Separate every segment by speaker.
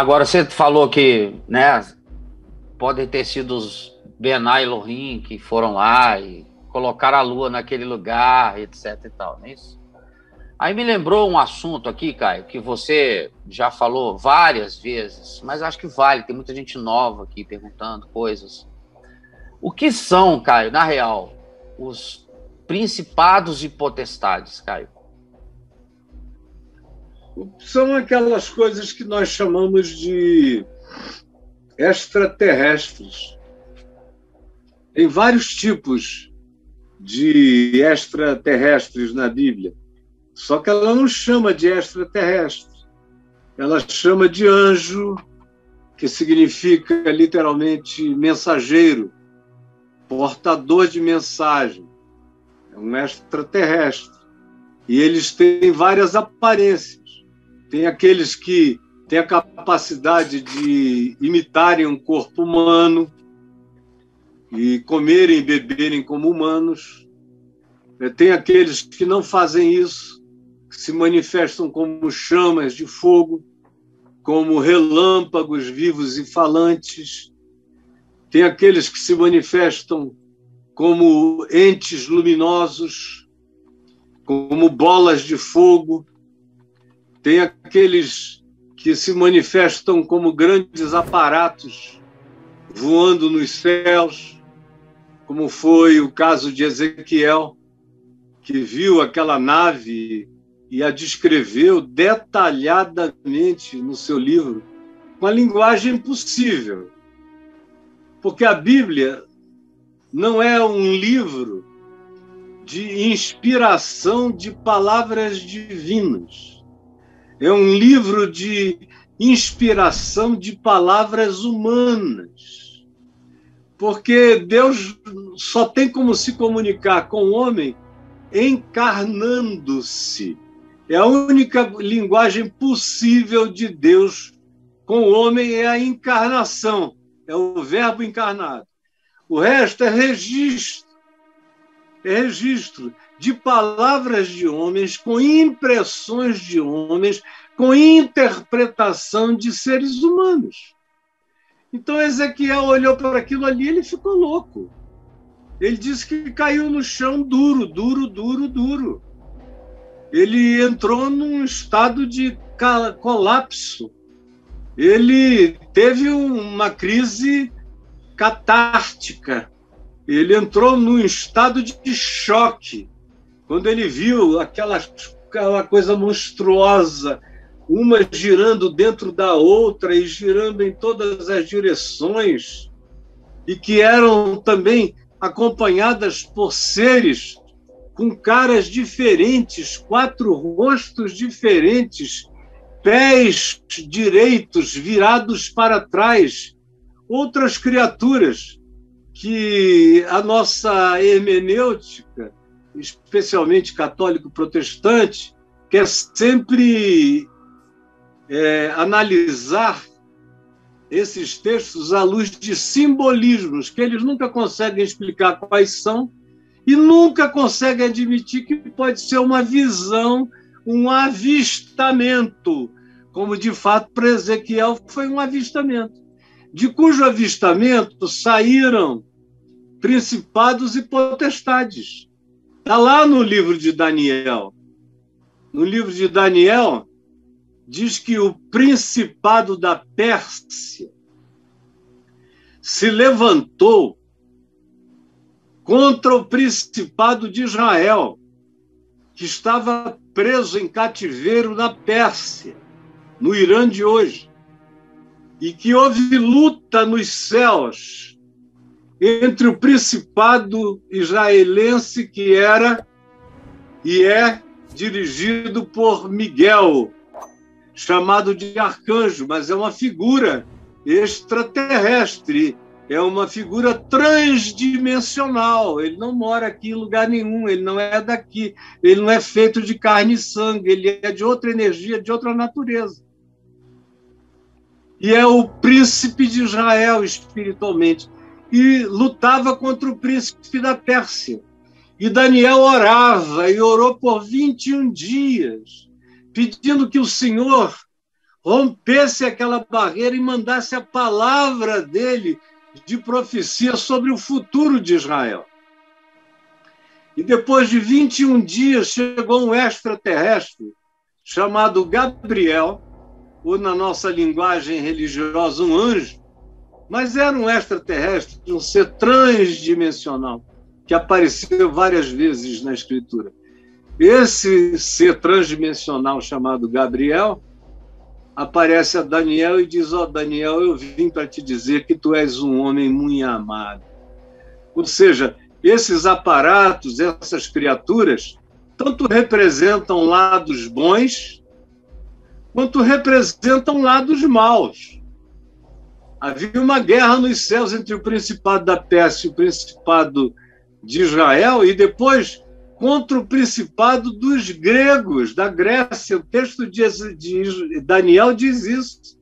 Speaker 1: Agora, você falou que, né, podem ter sido os Benai e Elohim que foram lá e colocaram a Lua naquele lugar, etc e tal, não é isso? Aí me lembrou um assunto aqui, Caio, que você já falou várias vezes, mas acho que vale, tem muita gente nova aqui perguntando coisas. O que são, Caio, na real, os principados e potestades, Caio?
Speaker 2: São aquelas coisas que nós chamamos de extraterrestres. Tem vários tipos de extraterrestres na Bíblia, só que ela não chama de extraterrestre. Ela chama de anjo, que significa literalmente mensageiro, portador de mensagem. É um extraterrestre. E eles têm várias aparências. Tem aqueles que têm a capacidade de imitarem um corpo humano e comerem e beberem como humanos. Tem aqueles que não fazem isso, que se manifestam como chamas de fogo, como relâmpagos vivos e falantes. Tem aqueles que se manifestam como entes luminosos, como bolas de fogo. Tem aqueles que se manifestam como grandes aparatos voando nos céus, como foi o caso de Ezequiel, que viu aquela nave e a descreveu detalhadamente no seu livro, com a linguagem possível. Porque a Bíblia não é um livro de inspiração de palavras divinas. É um livro de inspiração de palavras humanas. Porque Deus só tem como se comunicar com o homem encarnando-se. É a única linguagem possível de Deus com o homem, é a encarnação, é o verbo encarnado. O resto é registro de palavras de homens, com impressões de homens, com interpretação de seres humanos. Então Ezequiel olhou para aquilo ali e ele ficou louco. Ele disse que caiu no chão duro, duro, duro, duro. Ele entrou num estado de colapso. Ele teve uma crise catártica. Ele entrou num estado de choque. Quando ele viu aquela coisa monstruosa, uma girando dentro da outra e girando em todas as direções, e que eram também acompanhadas por seres com caras diferentes, 4 rostos diferentes, pés direitos virados para trás, outras criaturas que a nossa hermenêutica, especialmente católico-protestante, quer sempre analisar esses textos à luz de simbolismos que eles nunca conseguem explicar quais são e nunca conseguem admitir que pode ser uma visão, um avistamento, como de fato para Ezequiel foi um avistamento, de cujo avistamento saíram principados e potestades. Está lá no livro de Daniel. No livro de Daniel, diz que o principado da Pérsia se levantou contra o principado de Israel, que estava preso em cativeiro na Pérsia, no Irã de hoje, e que houve luta nos céus entre o principado israelense, que era e é dirigido por Miguel, chamado de arcanjo, mas é uma figura extraterrestre, é uma figura transdimensional. Ele não mora aqui em lugar nenhum, ele não é daqui, ele não é feito de carne e sangue, ele é de outra energia, de outra natureza. E é o príncipe de Israel, espiritualmente, e lutava contra o príncipe da Pérsia. E Daniel orava, e orou por 21 dias, pedindo que o Senhor rompesse aquela barreira e mandasse a palavra dele de profecia sobre o futuro de Israel. E depois de 21 dias chegou um extraterrestre chamado Gabriel, ou na nossa linguagem religiosa, um anjo, mas era um extraterrestre, um ser transdimensional, que apareceu várias vezes na Escritura. Esse ser transdimensional chamado Gabriel aparece a Daniel e diz: ó, Daniel, eu vim para te dizer que tu és um homem muito amado. Ou seja, esses aparatos, essas criaturas, tanto representam lados bons, quanto representam lados maus. Havia uma guerra nos céus entre o Principado da Pérsia e o Principado de Israel, e depois contra o Principado dos gregos, da Grécia. O texto de Daniel diz isso,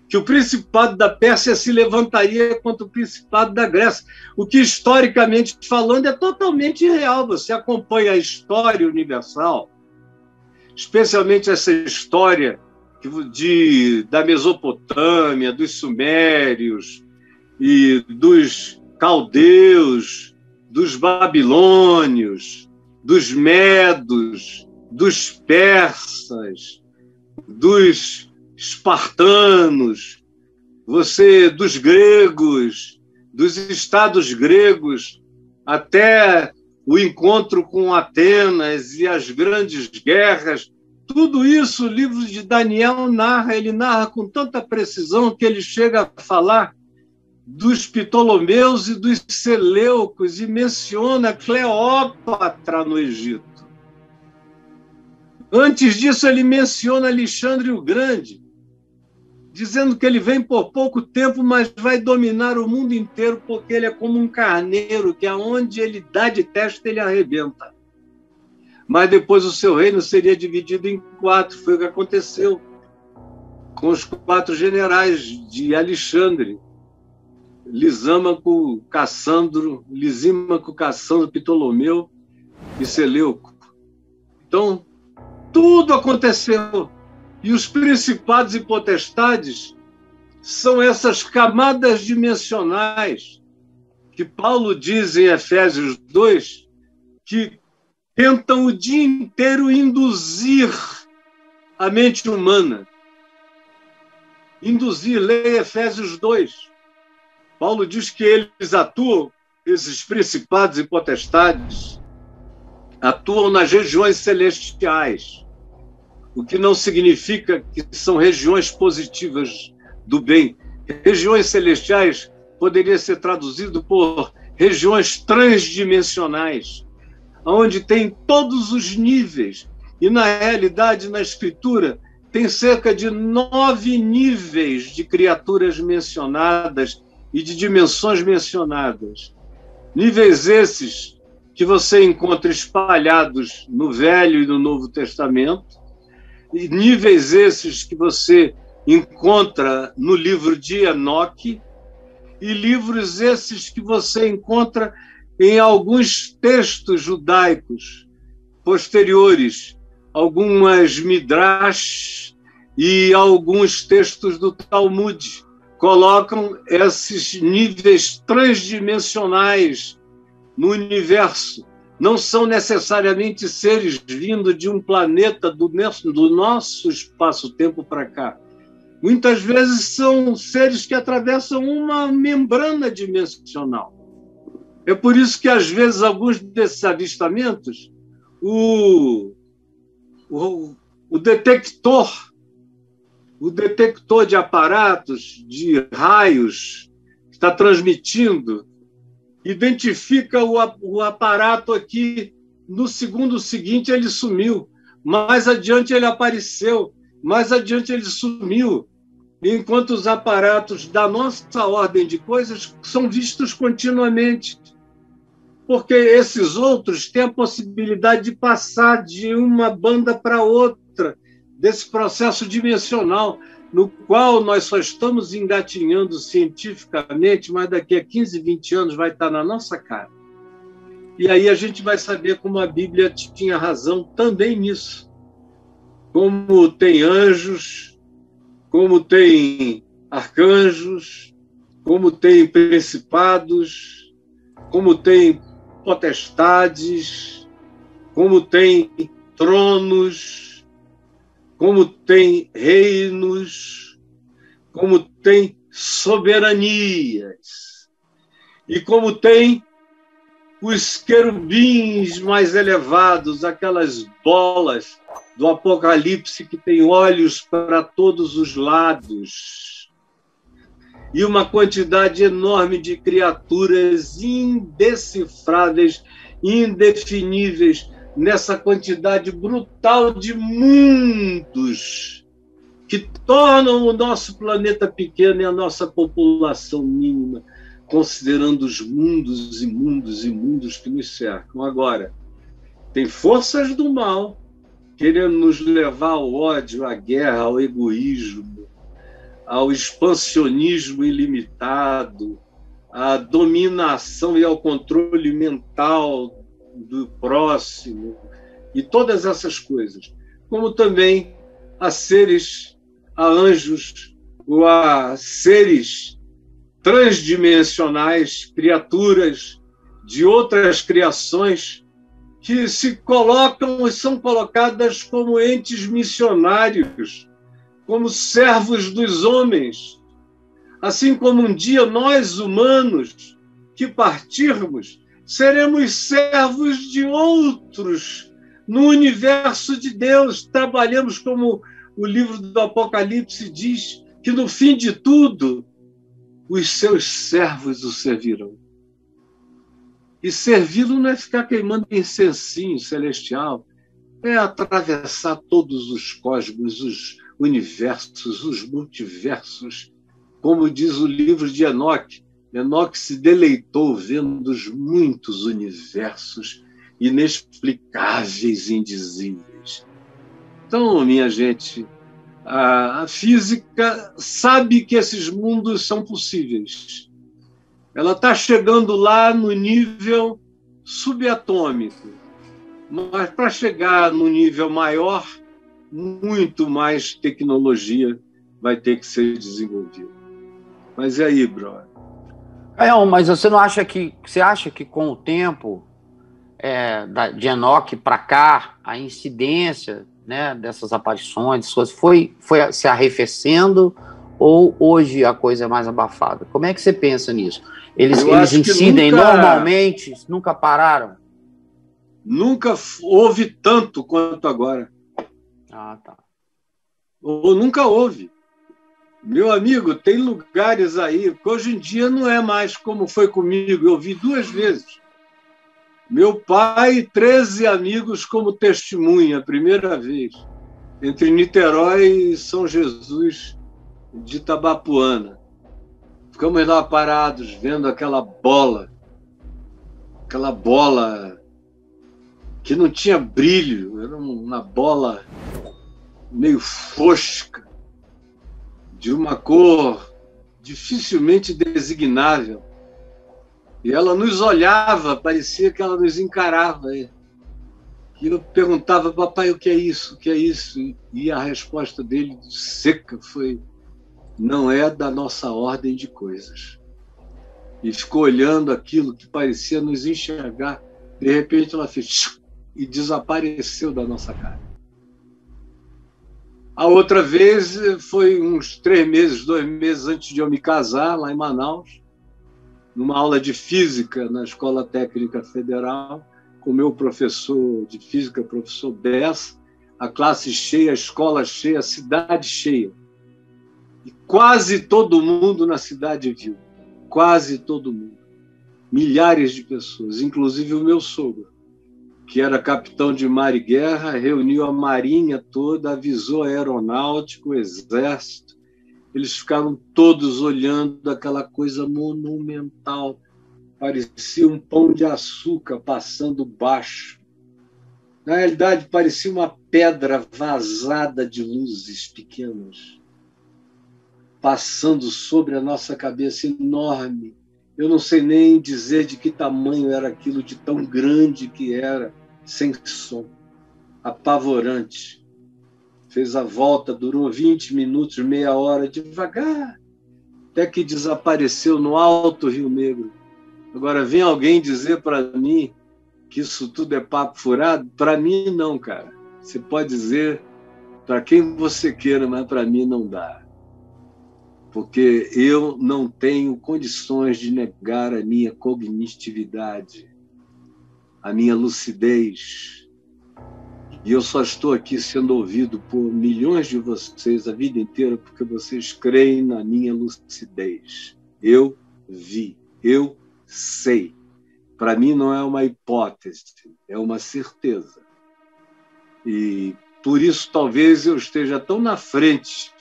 Speaker 2: que o Principado da Pérsia se levantaria contra o Principado da Grécia, o que, historicamente falando, é totalmente irreal. Você acompanha a história universal, especialmente essa história da Mesopotâmia, dos sumérios e dos caldeus, dos babilônios, dos medos, dos persas, dos espartanos, dos gregos, dos estados gregos, até o encontro com Atenas e as grandes guerras. Tudo isso o livro de Daniel narra. Ele narra com tanta precisão que ele chega a falar dos Ptolomeus e dos Seleucos e menciona Cleópatra no Egito. Antes disso, ele menciona Alexandre o Grande, dizendo que ele vem por pouco tempo, mas vai dominar o mundo inteiro, porque ele é como um carneiro, que aonde ele dá de testa, ele arrebenta. Mas depois o seu reino seria dividido em 4. Foi o que aconteceu com os 4 generais de Alexandre: Lisímaco, Cassandro, Ptolomeu e Seleuco. Então, tudo aconteceu. E os principados e potestades são essas camadas dimensionais que Paulo diz em Efésios 2, que tentam o dia inteiro induzir a mente humana. Induzir, leia Efésios 2. Paulo diz que eles atuam, esses principados e potestades, atuam nas regiões celestiais, o que não significa que são regiões positivas do bem. Regiões celestiais poderia ser traduzido por regiões transdimensionais, onde tem todos os níveis. E, na realidade, na Escritura, tem cerca de 9 níveis de criaturas mencionadas e de dimensões mencionadas. Níveis esses que você encontra espalhados no Velho e no Novo Testamento, e níveis esses que você encontra no livro de Enoque, e livros esses que você encontra em alguns textos judaicos posteriores, algumas midrash e alguns textos do Talmud colocam esses níveis transdimensionais no universo. Não são necessariamente seres vindos de um planeta do nosso espaço-tempo para cá. Muitas vezes são seres que atravessam uma membrana dimensional. É por isso que, às vezes, alguns desses avistamentos, o detector de aparatos, de raios, que está transmitindo, identifica o aparato aqui, no segundo seguinte ele sumiu, mais adiante ele apareceu, mais adiante ele sumiu, enquanto os aparatos da nossa ordem de coisas são vistos continuamente. Porque esses outros têm a possibilidade de passar de uma banda para outra, desse processo dimensional, no qual nós só estamos engatinhando cientificamente, mas daqui a 15, 20 anos vai estar na nossa cara. E aí a gente vai saber como a Bíblia tinha razão também nisso. Como tem anjos, como tem arcanjos, como tem principados, como tem potestades, como tem tronos, como tem reinos, como tem soberanias, e como tem os querubins mais elevados, aquelas bolas do Apocalipse que tem olhos para todos os lados, e uma quantidade enorme de criaturas indecifráveis, indefiníveis, nessa quantidade brutal de mundos que tornam o nosso planeta pequeno e a nossa população mínima, considerando os mundos e mundos e mundos que nos cercam. Agora, tem forças do mal querendo nos levar ao ódio, à guerra, ao egoísmo, ao expansionismo ilimitado, à dominação e ao controle mental do próximo, e todas essas coisas, como também a seres, a anjos, ou a seres transdimensionais, criaturas de outras criações que se colocam e são colocadas como entes missionários, como servos dos homens. Assim como um dia nós, humanos, que partirmos, seremos servos de outros no universo de Deus. Trabalhamos, como o livro do Apocalipse diz, que no fim de tudo, os seus servos o servirão. E servi-lo não é ficar queimando incensinho celestial, é atravessar todos os cosmos, os universos, os multiversos. Como diz o livro de Enoque, Enoque se deleitou vendo os muitos universos inexplicáveis e indizíveis. Então, minha gente, a física sabe que esses mundos são possíveis. Ela está chegando lá no nível subatômico, mas para chegar no nível maior, muito mais tecnologia vai ter que ser desenvolvida. Mas e aí, brother?
Speaker 1: Mas você não acha que... Você acha que com o tempo de Enoque para cá, a incidência, né, dessas aparições, foi se arrefecendo, ou hoje a coisa é mais abafada? Como é que você pensa nisso? Eles incidem normalmente, nunca pararam?
Speaker 2: Nunca houve tanto quanto agora.
Speaker 1: Ah, tá.
Speaker 2: Ou nunca houve. Meu amigo, tem lugares aí que hoje em dia não é mais como foi comigo. Eu vi 2 vezes. Meu pai e 13 amigos como testemunha, a primeira vez, entre Niterói e São Jesus de Itabapuana. Ficamos lá parados, vendo aquela bola que não tinha brilho, era uma bola meio fosca, de uma cor dificilmente designável. E ela nos olhava, parecia que ela nos encarava. E eu perguntava, papai, o que é isso? O que é isso? E a resposta dele, seca, foi: não é da nossa ordem de coisas. E ficou olhando aquilo que parecia nos enxergar. De repente ela fez e desapareceu da nossa cara. A outra vez foi uns 3 meses, 2 meses antes de eu me casar, lá em Manaus, numa aula de física na Escola Técnica Federal, com o meu professor de física, professor Bessa, a classe cheia, a escola cheia, a cidade cheia. E quase todo mundo na cidade viu. Quase todo mundo. Milhares de pessoas, inclusive o meu sogro, que era capitão de mar e guerra, reuniu a marinha toda, avisou a aeronáutica, o exército. Eles ficaram todos olhando aquela coisa monumental. Parecia um pão de açúcar passando baixo. Na realidade, parecia uma pedra vazada de luzes pequenas, passando sobre a nossa cabeça, enorme. Eu não sei nem dizer de que tamanho era aquilo, de tão grande que era, sem som, apavorante. fez a volta, durou 20 minutos, meia hora, devagar, até que desapareceu no alto Rio Negro. Agora, vem alguém dizer para mim que isso tudo é papo furado? Para mim, não, cara. Você pode dizer para quem você queira, mas para mim não dá. Porque eu não tenho condições de negar a minha cognitividade, a minha lucidez. E eu só estou aqui sendo ouvido por milhões de vocês a vida inteira porque vocês creem na minha lucidez. Eu vi, eu sei. Para mim não é uma hipótese, é uma certeza. E por isso talvez eu esteja tão na frente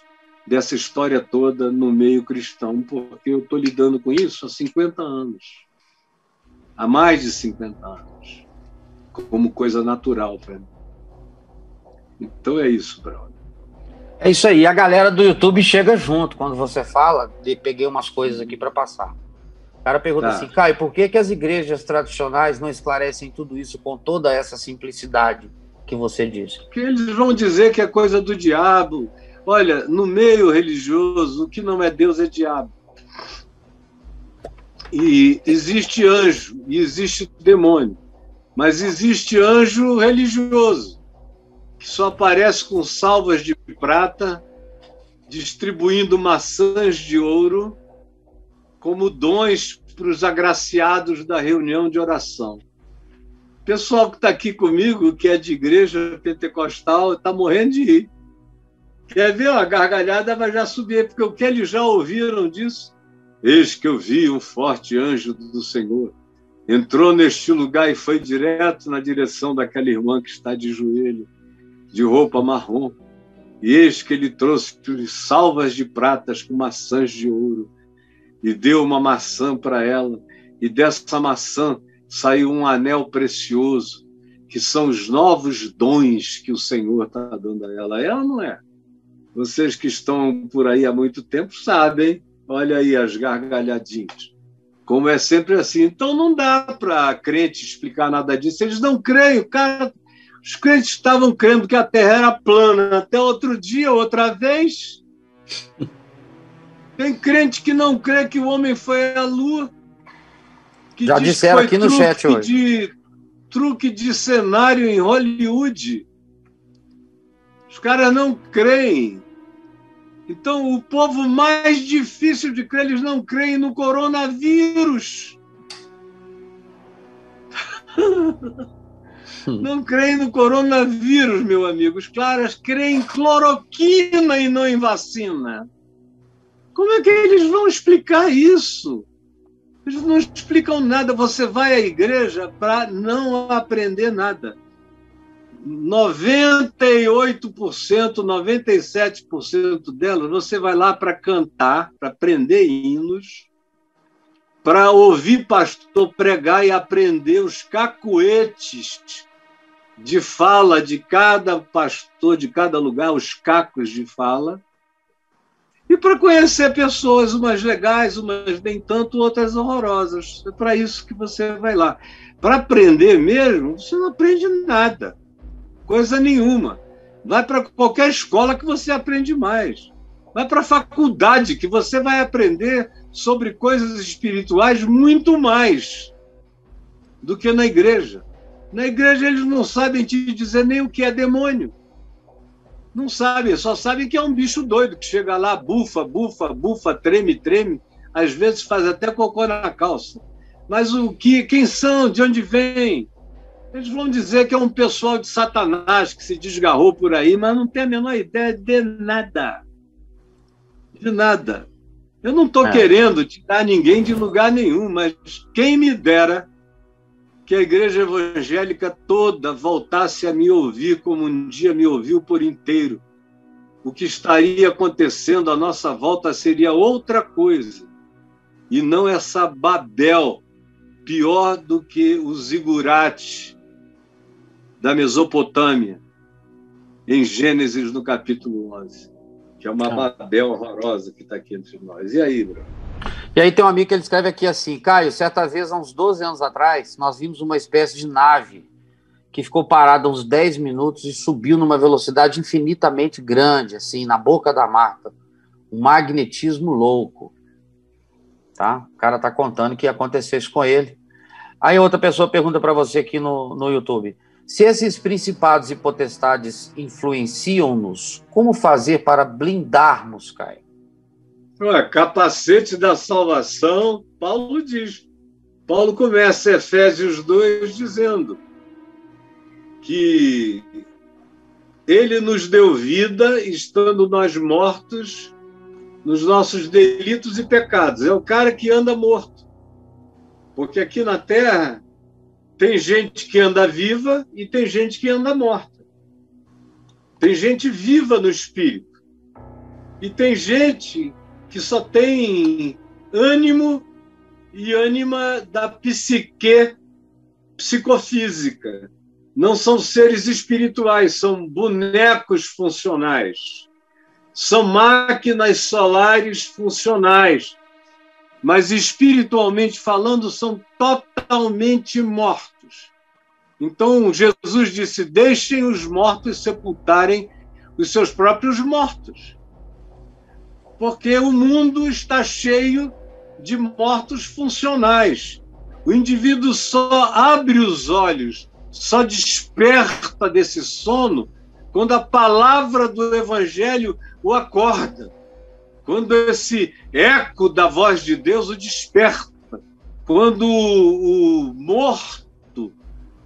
Speaker 2: dessa história toda no meio cristão, porque eu estou lidando com isso há 50 anos. Há mais de 50 anos. Como coisa natural para mim. Então é isso, brother.
Speaker 1: É isso aí. A galera do YouTube chega junto quando você fala. Peguei umas coisas aqui para passar. O cara pergunta assim, Caio, por que as igrejas tradicionais não esclarecem tudo isso com toda essa simplicidade que você disse?
Speaker 2: Porque eles vão dizer que é coisa do diabo. Olha, no meio religioso, o que não é Deus é diabo. E existe anjo, e existe demônio. Mas existe anjo religioso, que só aparece com salvas de prata, distribuindo maçãs de ouro, como dons para os agraciados da reunião de oração. O pessoal que está aqui comigo, que é de igreja pentecostal, está morrendo de rir. Quer ver? A gargalhada vai já subir, porque o que eles já ouviram disso? Eis que eu vi um forte anjo do Senhor. Entrou neste lugar e foi direto na direção daquela irmã que está de joelho, de roupa marrom. E eis que ele trouxe salvas de pratas com maçãs de ouro e deu uma maçã para ela. E dessa maçã saiu um anel precioso, que são os novos dons que o Senhor está dando a ela. Ela não é. Vocês que estão por aí há muito tempo sabem. Olha aí as gargalhadinhas. Como é sempre assim. Então não dá para crente explicar nada disso. Eles não creem. Os crentes estavam crendo que a Terra era plana até outro dia, outra vez. Tem crente que não crê que o homem foi à Lua. Que
Speaker 1: já disseram aqui no chat hoje.
Speaker 2: Truque de cenário em Hollywood. Os caras não creem. Então, o povo mais difícil de crer, eles não creem no coronavírus. Não creem no coronavírus, meu amigo. Os caras creem em cloroquina e não em vacina. Como é que eles vão explicar isso? Eles não explicam nada. Você vai à igreja para não aprender nada. 98%, 97% delas, você vai lá para cantar, para aprender hinos, para ouvir pastor pregar e aprender os cacuetes de fala de cada pastor, de cada lugar, os cacos de fala, e para conhecer pessoas, umas legais, umas nem tanto, outras horrorosas. É para isso que você vai lá. Para aprender mesmo, você não aprende nada. Coisa nenhuma. Vai para qualquer escola que você aprende mais. Vai para a faculdade que você vai aprender sobre coisas espirituais muito mais do que na igreja. Na igreja eles não sabem te dizer nem o que é demônio. Não sabem, só sabem que é um bicho doido que chega lá, bufa, bufa, bufa, treme, treme, às vezes faz até cocô na calça. Mas quem são? De onde vêm? Eles vão dizer que é um pessoal de Satanás que se desgarrou por aí, mas não tem a menor ideia de nada. De nada. Eu não estou querendo tirar ninguém de lugar nenhum, mas quem me dera que a igreja evangélica toda voltasse a me ouvir como um dia me ouviu por inteiro. O que estaria acontecendo à nossa volta seria outra coisa, e não essa Babel, pior do que os zigurates da Mesopotâmia, em Gênesis, no capítulo 11, que é uma Babel horrorosa que está aqui entre nós. E aí, Bruno?
Speaker 1: E aí tem um amigo que ele escreve aqui assim, Caio, certa vez, há uns 12 anos atrás, nós vimos uma espécie de nave que ficou parada uns 10 minutos e subiu numa velocidade infinitamente grande, assim, na boca da mata. Um magnetismo louco. Tá? O cara tá contando que ia acontecer isso com ele. Aí outra pessoa pergunta para você aqui no YouTube: se esses principados e potestades influenciam-nos, como fazer para blindarmos, Caio?
Speaker 2: Capacete da salvação, Paulo diz. Paulo começa Efésios 2 dizendo que ele nos deu vida estando nós mortos nos nossos delitos e pecados. É o cara que anda morto. Porque aqui na Terra tem gente que anda viva e tem gente que anda morta. Tem gente viva no espírito. E tem gente que só tem ânimo e ânima da psique psicofísica. Não são seres espirituais, são bonecos funcionais. São máquinas solares funcionais. Mas espiritualmente falando, são totalmente mortos. Então, Jesus disse: deixem os mortos sepultarem os seus próprios mortos. Porque o mundo está cheio de mortos funcionais. O indivíduo só abre os olhos, só desperta desse sono quando a palavra do Evangelho o acorda. Quando esse eco da voz de Deus o desperta. Quando o morto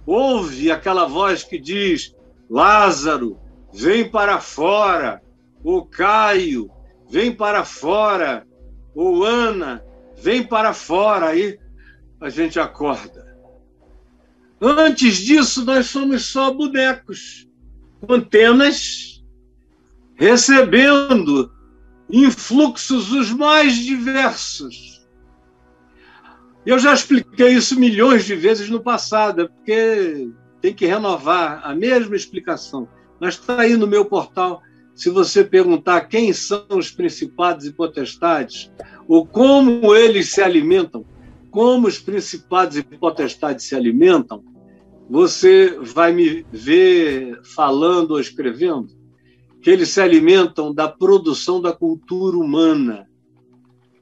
Speaker 2: ouve aquela voz que diz: Lázaro, vem para fora. Ou Caio, vem para fora. Ou Ana, vem para fora. Aí a gente acorda. Antes disso, nós somos só bonecos, com antenas, recebendo influxos os mais diversos. Eu já expliquei isso milhões de vezes no passado, porque tem que renovar a mesma explicação. Mas está aí no meu portal. Se você perguntar quem são os principados e potestades, ou como eles se alimentam, como os principados e potestades se alimentam, você vai me ver falando ou escrevendo que eles se alimentam da produção da cultura humana.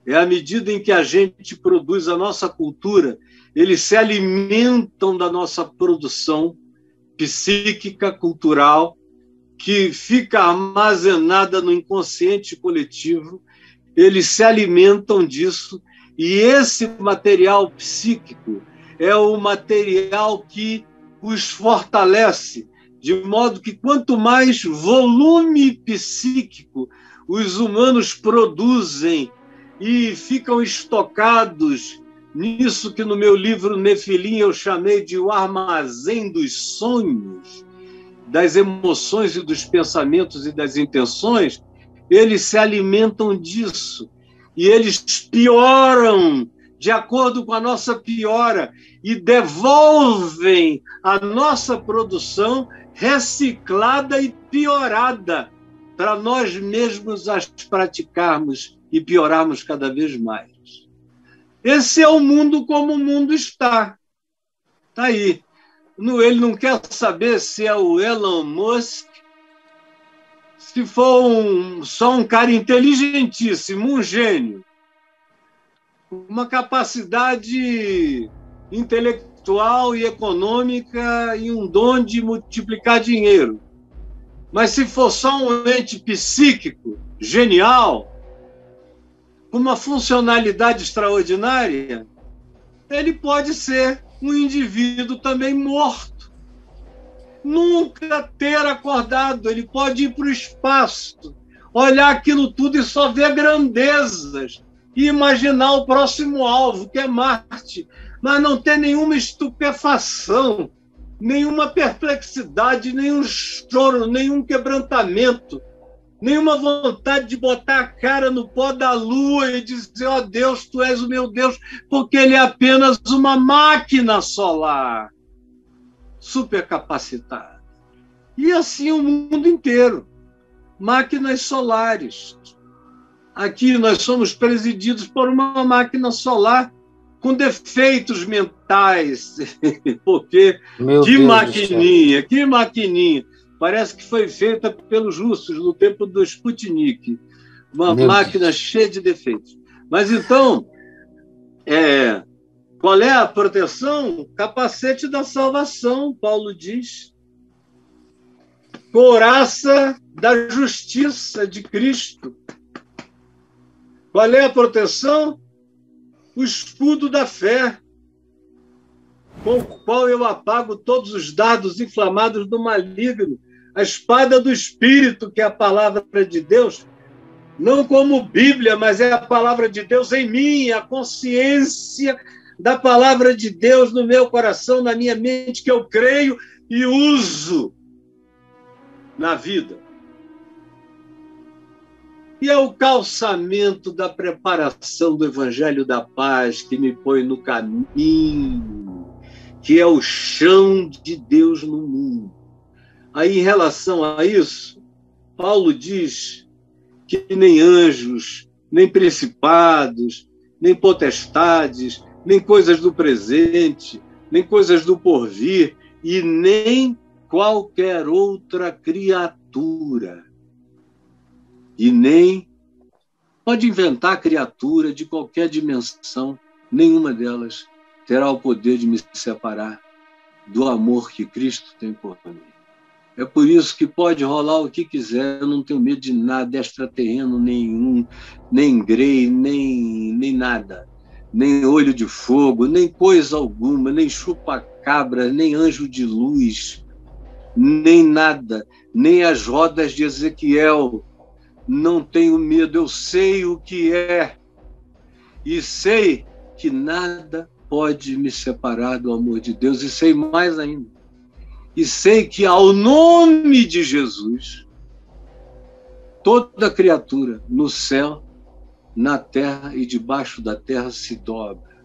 Speaker 2: É à medida em que a gente produz a nossa cultura, eles se alimentam da nossa produção psíquica, cultural, que fica armazenada no inconsciente coletivo. Eles se alimentam disso, e esse material psíquico é o material que os fortalece, de modo que quanto mais volume psíquico os humanos produzem e ficam estocados nisso que no meu livro Nefilim eu chamei de o armazém dos sonhos, das emoções e dos pensamentos e das intenções, eles se alimentam disso e eles pioram de acordo com a nossa piora e devolvem a nossa produção reciclada e piorada para nós mesmos as praticarmos e piorarmos cada vez mais. Esse é o mundo como o mundo está. Está aí. Ele não quer saber se é o Elon Musk, se for só um cara inteligentíssimo, um gênio, uma capacidade intelectual e econômica e um dom de multiplicar dinheiro. Mas se for só um ente psíquico, genial, com uma funcionalidade extraordinária, ele pode ser um indivíduo também morto. Nunca ter acordado, ele pode ir para o espaço, olhar aquilo tudo e só ver grandezas, e imaginar o próximo alvo, que é Marte, mas não ter nenhuma estupefação, nenhuma perplexidade, nenhum choro, nenhum quebrantamento, nenhuma vontade de botar a cara no pó da lua e dizer: ó Deus, tu és o meu Deus, porque ele é apenas uma máquina solar supercapacitada. E assim o mundo inteiro, máquinas solares. Aqui nós somos presididos por uma máquina solar com defeitos mentais, porque
Speaker 1: Meu
Speaker 2: que
Speaker 1: Deus
Speaker 2: maquininha, que maquininha. Parece que foi feita pelos russos no tempo do Sputnik. Uma
Speaker 1: Meu
Speaker 2: máquina
Speaker 1: Deus.
Speaker 2: cheia de defeitos. Mas então, qual é a proteção? Capacete da salvação, Paulo diz. Couraça da justiça de Cristo. Qual é a proteção? O escudo da fé, com o qual eu apago todos os dardos inflamados do maligno. A espada do Espírito, que é a palavra de Deus, não como Bíblia, mas é a palavra de Deus em mim, a consciência da palavra de Deus no meu coração, na minha mente, que eu creio e uso na vida. E é o calçamento da preparação do Evangelho da Paz que me põe no caminho, que é o chão de Deus no mundo. Aí, em relação a isso, Paulo diz que nem anjos, nem principados, nem potestades, nem coisas do presente, nem coisas do porvir, e nem qualquer outra criatura. E nem pode inventar criatura de qualquer dimensão, nenhuma delas terá o poder de me separar do amor que Cristo tem por mim. É por isso que pode rolar o que quiser, eu não tenho medo de nada, extraterreno nenhum, nem grey, nem nada, nem olho de fogo, nem coisa alguma, nem chupa-cabra, nem anjo de luz, nem nada, nem as rodas de Ezequiel. Não tenho medo, eu sei o que é, e sei que nada pode me separar do amor de Deus, e sei mais ainda. E sei que, ao nome de Jesus, toda criatura no céu, na terra e debaixo da terra se dobra.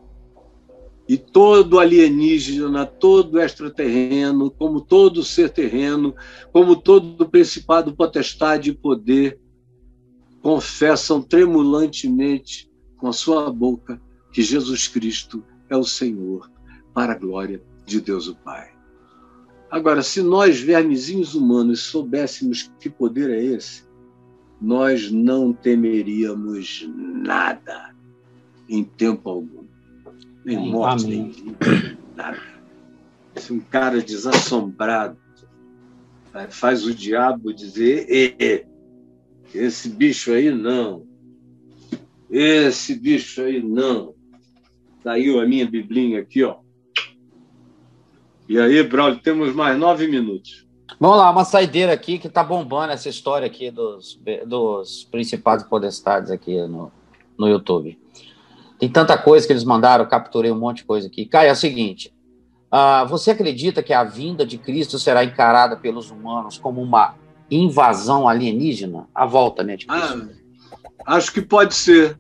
Speaker 2: E todo alienígena, todo extraterreno, como todo ser terreno, como todo principado, potestade e poder, confessam tremulantemente com a sua boca que Jesus Cristo é o Senhor, para a glória de Deus o Pai. Agora, se nós, vermezinhos humanos, soubéssemos que poder é esse, nós não temeríamos nada em tempo algum. Nem morte, nem vida, nada. Se um cara desassombrado faz o diabo dizer esse bicho aí não, esse bicho aí não. Saiu a minha biblinha aqui, ó. E aí, Braulio, temos mais 9 minutos.
Speaker 1: Vamos lá, uma saideira aqui que tá bombando essa história aqui dos principados e potestades aqui no YouTube. Tem tanta coisa que eles mandaram, eu capturei um monte de coisa aqui. Caio, é o seguinte, você acredita que a vinda de Cristo será encarada pelos humanos como uma invasão alienígena? A volta, né, de Cristo?
Speaker 2: Acho que pode ser.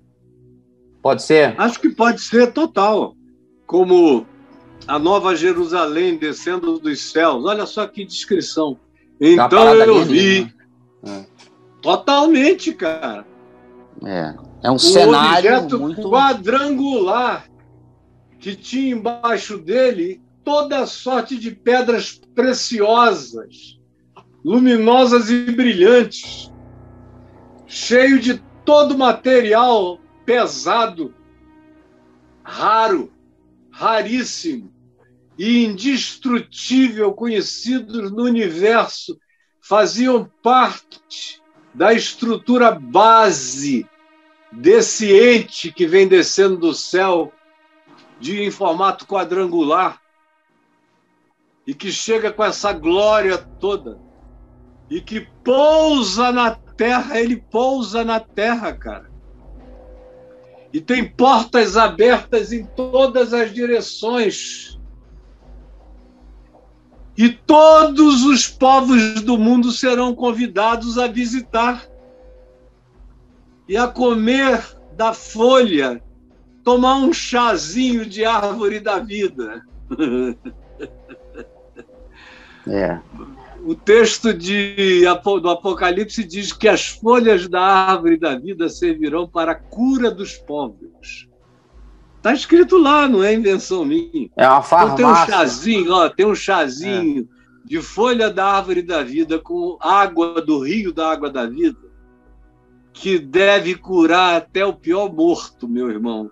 Speaker 1: Pode ser?
Speaker 2: Acho que pode ser total. Como a Nova Jerusalém descendo dos céus. Olha só que descrição. Então eu vi. Totalmente, cara.
Speaker 1: É um cenário
Speaker 2: objeto
Speaker 1: muito
Speaker 2: quadrangular que tinha embaixo dele toda sorte de pedras preciosas, luminosas e brilhantes, cheio de todo material pesado, raro, raríssimo e indestrutível, conhecidos no universo, faziam parte da estrutura base desse ente que vem descendo do céu em formato quadrangular e que chega com essa glória toda e que pousa na terra. Ele pousa na terra, cara. E tem portas abertas em todas as direções. E todos os povos do mundo serão convidados a visitar e a comer da folha, tomar um chazinho de árvore da vida. O texto do Apocalipse diz que as folhas da árvore da vida servirão para a cura dos povos. Está escrito lá, não é invenção minha.
Speaker 1: É uma farmácia.
Speaker 2: Então, tem um chazinho de folha da árvore da vida com água do rio da água da vida, que deve curar até o pior morto, meu irmão.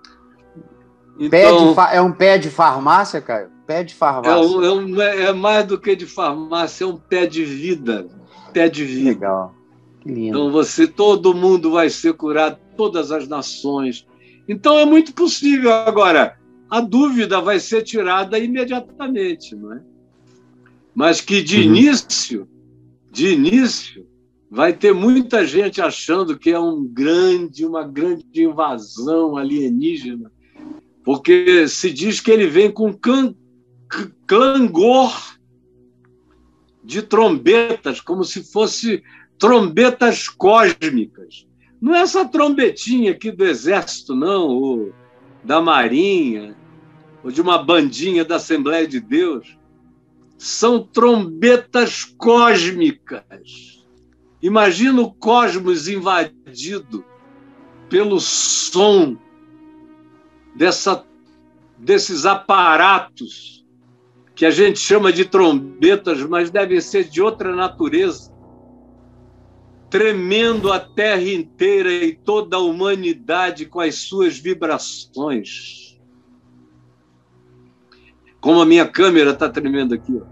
Speaker 2: Então,
Speaker 1: é um pé de farmácia, Caio? Pé de farmácia.
Speaker 2: É mais do que de farmácia, é um pé de vida. Pé de vida.
Speaker 1: Legal. Que lindo.
Speaker 2: Então, todo mundo vai ser curado, todas as nações. Então, é muito possível. Agora, a dúvida vai ser tirada imediatamente, não é? Mas que de início, vai ter muita gente achando que é uma grande invasão alienígena, porque se diz que ele vem com clangor de trombetas, como se fosse trombetas cósmicas. Não é essa trombetinha aqui do Exército, não, ou da Marinha, ou de uma bandinha da Assembleia de Deus. São trombetas cósmicas. Imagina o cosmos invadido pelo som desses aparatos que a gente chama de trombetas, mas devem ser de outra natureza, tremendo a Terra inteira e toda a humanidade com as suas vibrações. Como a minha câmera está tremendo aqui. Ó.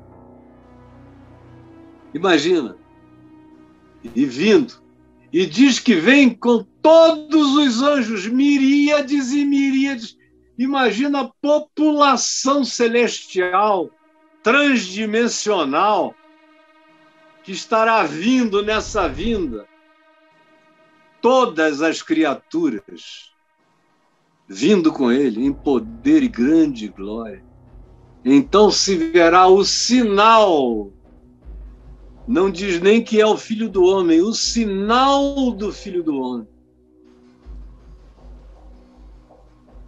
Speaker 2: Imagina. E vindo. E diz que vem com todos os anjos, miríades e miríades. Imagina a população celestial, transdimensional, que estará vindo nessa vinda. Todas as criaturas vindo com ele em poder e grande glória. Então se verá o sinal, não diz nem que é o Filho do Homem, o sinal do Filho do Homem,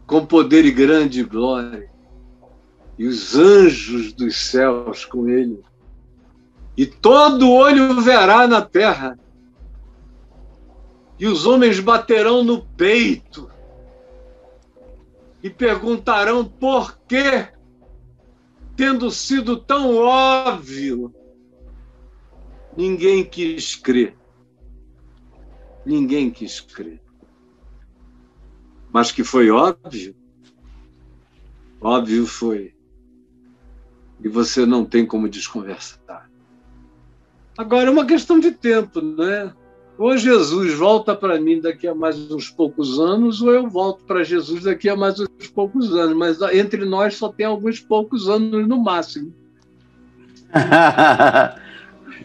Speaker 2: com poder e grande glória, e os anjos dos céus com ele, e todo olho verá na terra, e os homens baterão no peito, e perguntarão por quê, tendo sido tão óbvio, ninguém quis crer. Ninguém quis crer. Mas que foi óbvio? Óbvio foi. E você não tem como desconversar. Agora é uma questão de tempo, né? Ou Jesus volta para mim daqui a mais uns poucos anos, ou eu volto para Jesus daqui a mais uns poucos anos. Mas entre nós só tem alguns poucos anos no máximo.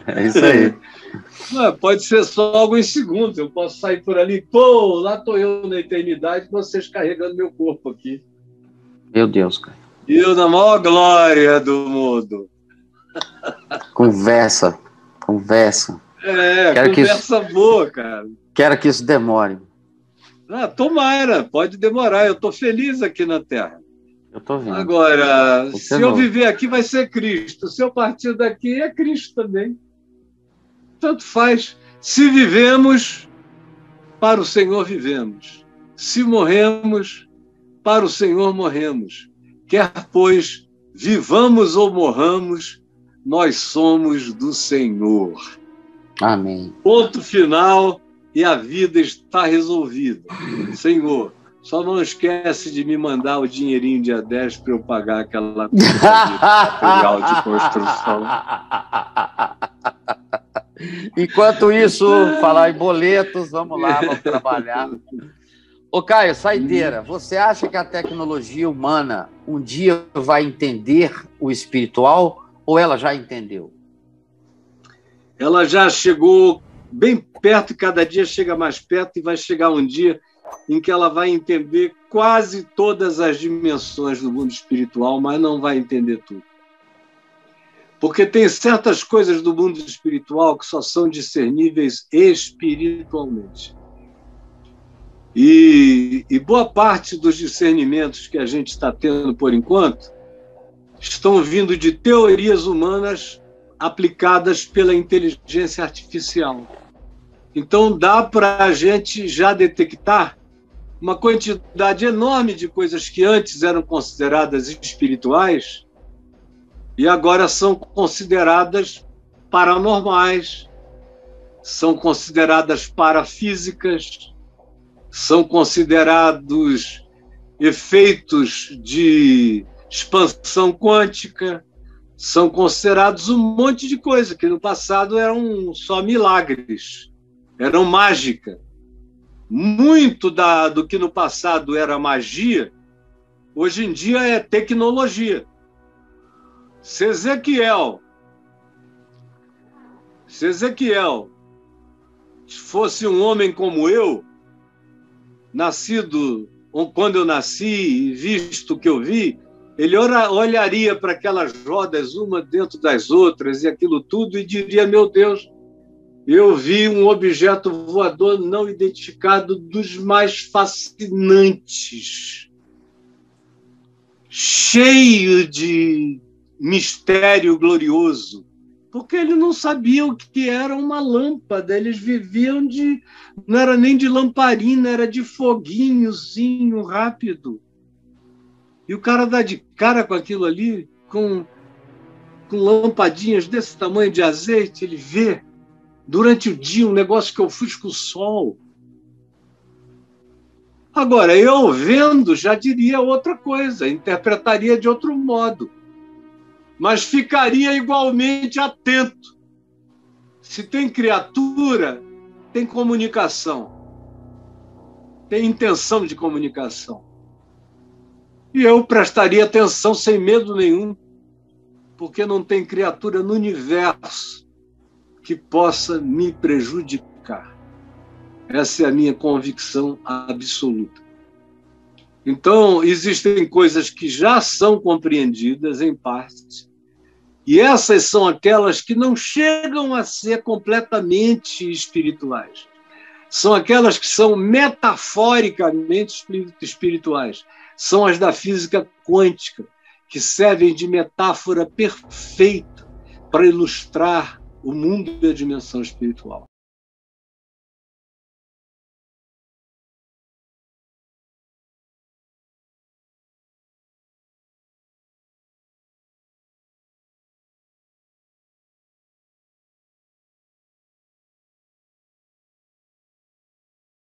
Speaker 1: É isso aí.
Speaker 2: Pode ser só alguns segundos. Eu posso sair por ali, pô, lá estou eu na eternidade, vocês carregando meu corpo aqui.
Speaker 1: Meu Deus, cara.
Speaker 2: E eu na maior glória do mundo.
Speaker 1: Conversa.
Speaker 2: Conversa boa, cara.
Speaker 1: Quero que isso demore.
Speaker 2: Tomara, pode demorar. Eu estou feliz aqui na Terra.
Speaker 1: Eu estou vendo.
Speaker 2: Agora, se eu viver aqui, vai ser Cristo. Se eu partir daqui, é Cristo também. Tanto faz. Se vivemos, para o Senhor vivemos. Se morremos, para o Senhor morremos. Quer, pois, vivamos ou morramos, nós somos do Senhor.
Speaker 1: Amém.
Speaker 2: Ponto final, e a vida está resolvida. Senhor, só não esquece de me mandar o dinheirinho dia 10 para eu pagar aquela coisa de material de construção.
Speaker 1: Enquanto isso, falar em boletos, vamos trabalhar. Ô Caio, saideira, você acha que a tecnologia humana um dia vai entender o espiritual ou ela já entendeu?
Speaker 2: Ela já chegou bem perto e cada dia chega mais perto e vai chegar um dia em que ela vai entender quase todas as dimensões do mundo espiritual, mas não vai entender tudo. Porque tem certas coisas do mundo espiritual que só são discerníveis espiritualmente. E boa parte dos discernimentos que a gente está tendo por enquanto estão vindo de teorias humanas aplicadas pela inteligência artificial. Então, dá para a gente já detectar uma quantidade enorme de coisas que antes eram consideradas espirituais e agora são consideradas paranormais, são consideradas parafísicas, são considerados efeitos de expansão quântica, são considerados um monte de coisa que no passado eram só milagres, eram mágica. Muito do que no passado era magia, hoje em dia é tecnologia. Se Ezequiel fosse um homem como eu, nascido quando eu nasci e visto o que eu vi, ele olharia para aquelas rodas, uma dentro das outras, e aquilo tudo, e diria: meu Deus, eu vi um objeto voador não identificado dos mais fascinantes, cheio de mistério glorioso, porque ele não sabia o que era uma lâmpada, eles viviam não era nem de lamparina, era de foguinhozinho rápido. E o cara dá de cara com aquilo ali, com lampadinhas desse tamanho de azeite, ele vê durante o dia um negócio que ofusca o sol. Agora, eu vendo já diria outra coisa, interpretaria de outro modo, mas ficaria igualmente atento. Se tem criatura, tem comunicação, tem intenção de comunicação. E eu prestaria atenção sem medo nenhum, porque não tem criatura no universo que possa me prejudicar. Essa é a minha convicção absoluta. Então, existem coisas que já são compreendidas em parte, e essas são aquelas que não chegam a ser completamente espirituais. São aquelas que são metaforicamente espirituais. São as da física quântica, que servem de metáfora perfeita para ilustrar o mundo e a dimensão espiritual.